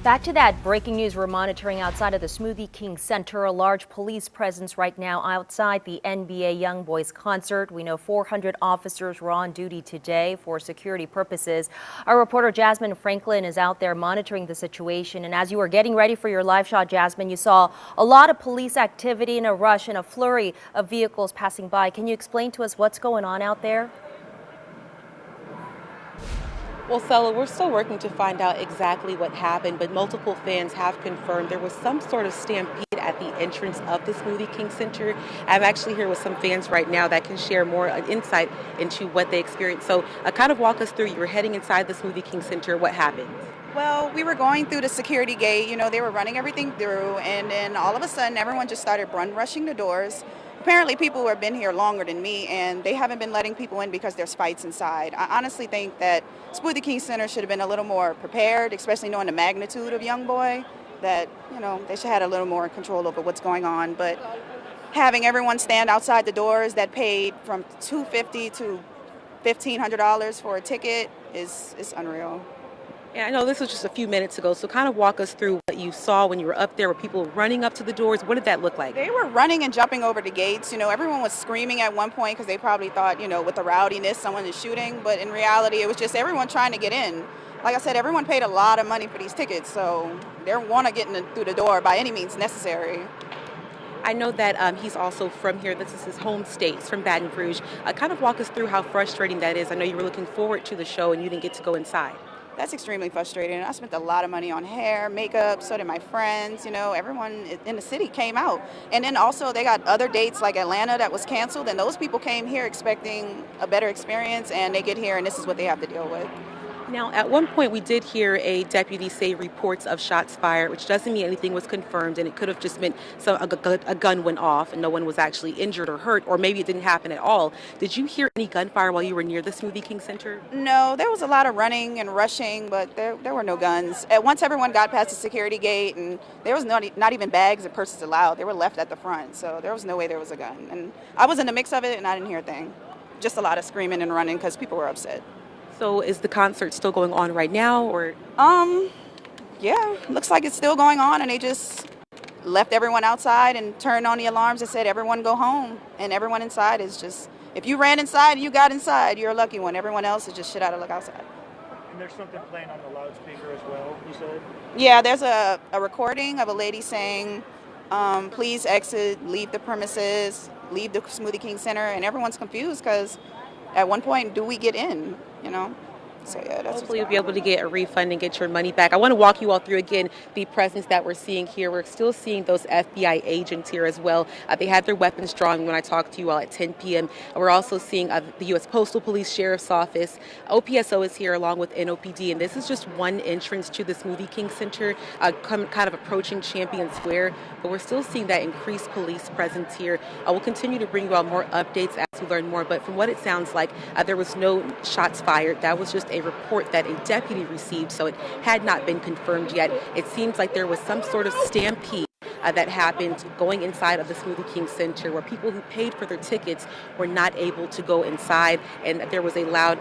Back to that breaking news we're monitoring outside of the Smoothie King Center. A large police presence right now outside the NBA Young Boys concert. We know 400 officers were on duty today for security purposes. Our reporter Jasmine Franklin is out there monitoring the situation. And as you were getting ready for your live shot, Jasmine, you saw a lot of police activity and a rush and a flurry of vehicles passing by. Can you explain to us what's going on out there? Well, Stella, we're still working to find out exactly what happened, but multiple fans have confirmed there was some sort of stampede at the entrance of the Smoothie King Center. I'm actually here with some fans right now that can share more insight into what they experienced. So kind of walk us through, you were heading inside the Smoothie King Center. What happened? Well, we were going through the security gate, they were running everything through, and then all of a sudden everyone just started rushing the doors. Apparently people who have been here longer than me, and they haven't been letting people in because there's fights inside. I honestly think that Smoothie King Center should have been a little more prepared, especially knowing the magnitude of Young Boy, that, they should have had a little more control over what's going on. But having everyone stand outside the doors that paid from $250 to $1,500 for a ticket is unreal. Yeah, I know this was just a few minutes ago, so kind of walk us through what you saw when you were up there. Were people running up to the doors? What did that look like? They were running and jumping over the gates. Everyone was screaming at one point because they probably thought, with the rowdiness, someone is shooting. But in reality, it was just everyone trying to get in. Like I said, everyone paid a lot of money for these tickets, so they want to get through the door by any means necessary. I know that he's also from here. This is his home state. He's from Baton Rouge. Kind of walk us through how frustrating that is. I know you were looking forward to the show and you didn't get to go inside. That's extremely frustrating. I spent a lot of money on hair, makeup, so did my friends. Everyone in the city came out. And then also they got other dates like Atlanta that was canceled, and those people came here expecting a better experience, and they get here and this is what they have to deal with. Now, at one point, we did hear a deputy say reports of shots fired, which doesn't mean anything was confirmed, and it could have just meant a gun went off and no one was actually injured or hurt, or maybe it didn't happen at all. Did you hear any gunfire while you were near the Smoothie King Center? No, there was a lot of running and rushing, but there were no guns. Once everyone got past the security gate, and there was not even bags and purses allowed. They were left at the front, so there was no way there was a gun. And I was in the mix of it, and I didn't hear a thing. Just a lot of screaming and running because people were upset. So is the concert still going on right now, or? Yeah, looks like it's still going on, and they just left everyone outside and turned on the alarms and said, everyone go home. And everyone inside is just, if you ran inside and you got inside, you're a lucky one. Everyone else is just shit out of luck outside. And there's something playing on the loudspeaker as well, you said? Yeah, there's a recording of a lady saying, please exit, leave the premises, leave the Smoothie King Center, and everyone's confused because at one point, do we get in, So yeah, that's hopefully you'll be able to get a refund and get your money back. I want to walk you all through again the presence that we're seeing here. We're still seeing those FBI agents here as well. They had their weapons drawn when I talked to you all at 10 p.m. We're also seeing the U.S. Postal Police Sheriff's Office. OPSO is here along with NOPD, and this is just one entrance to the Smoothie King Center, kind of approaching Champion Square. But we're still seeing that increased police presence here. We'll continue to bring you all more updates as we learn more. But from what it sounds like, there was no shots fired. That was just a report that a deputy received, so it had not been confirmed yet. It seems like there was some sort of stampede that happened going inside of the Smoothie King Center, where people who paid for their tickets were not able to go inside, and there was a loud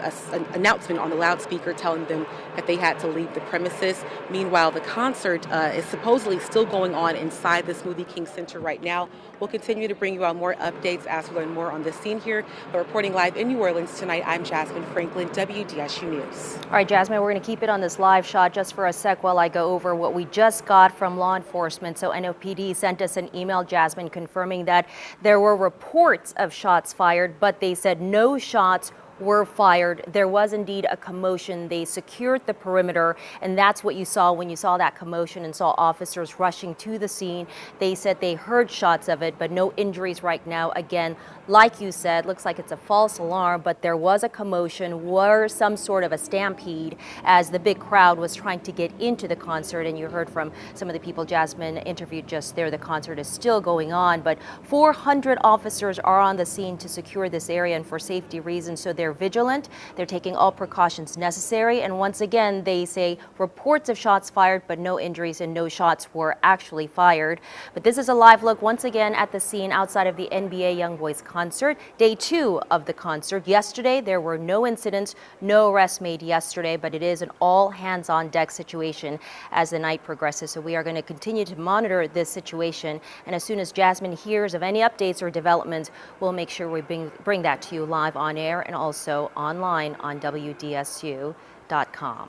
announcement on the loudspeaker telling them that they had to leave the premises. Meanwhile, the concert is supposedly still going on inside the Smoothie King Center right now. We'll continue to bring you on more updates as we learn more on the scene here. But reporting live in New Orleans tonight, I'm Jasmine Franklin, WDSU News. All right, Jasmine, we're going to keep it on this live shot just for a sec while I go over what we just got from law enforcement. So NOPD sent us an email, Jasmine, confirming that there were reports of shots fired, but they said no shots were fired. There was indeed a commotion. They secured the perimeter, and that's what you saw when you saw that commotion and saw officers rushing to the scene. They said they heard shots of it, but no injuries right now. Again, like you said, looks like it's a false alarm, but there was a commotion, or some sort of a stampede as the big crowd was trying to get into the concert. And you heard from some of the people Jasmine interviewed just there. The concert is still going on, but 400 officers are on the scene to secure this area and for safety reasons. So there they're vigilant, they're taking all precautions necessary, and once again, they say reports of shots fired, but no injuries and no shots were actually fired. But this is a live look once again at the scene outside of the NBA Youngboys concert, day 2 of the concert. Yesterday, there were no incidents, no arrests made yesterday, but it is an all hands on deck situation as the night progresses. So we are going to continue to monitor this situation, and as soon as Jasmine hears of any updates or developments, we'll make sure we bring that to you live on air and also online on WDSU.com.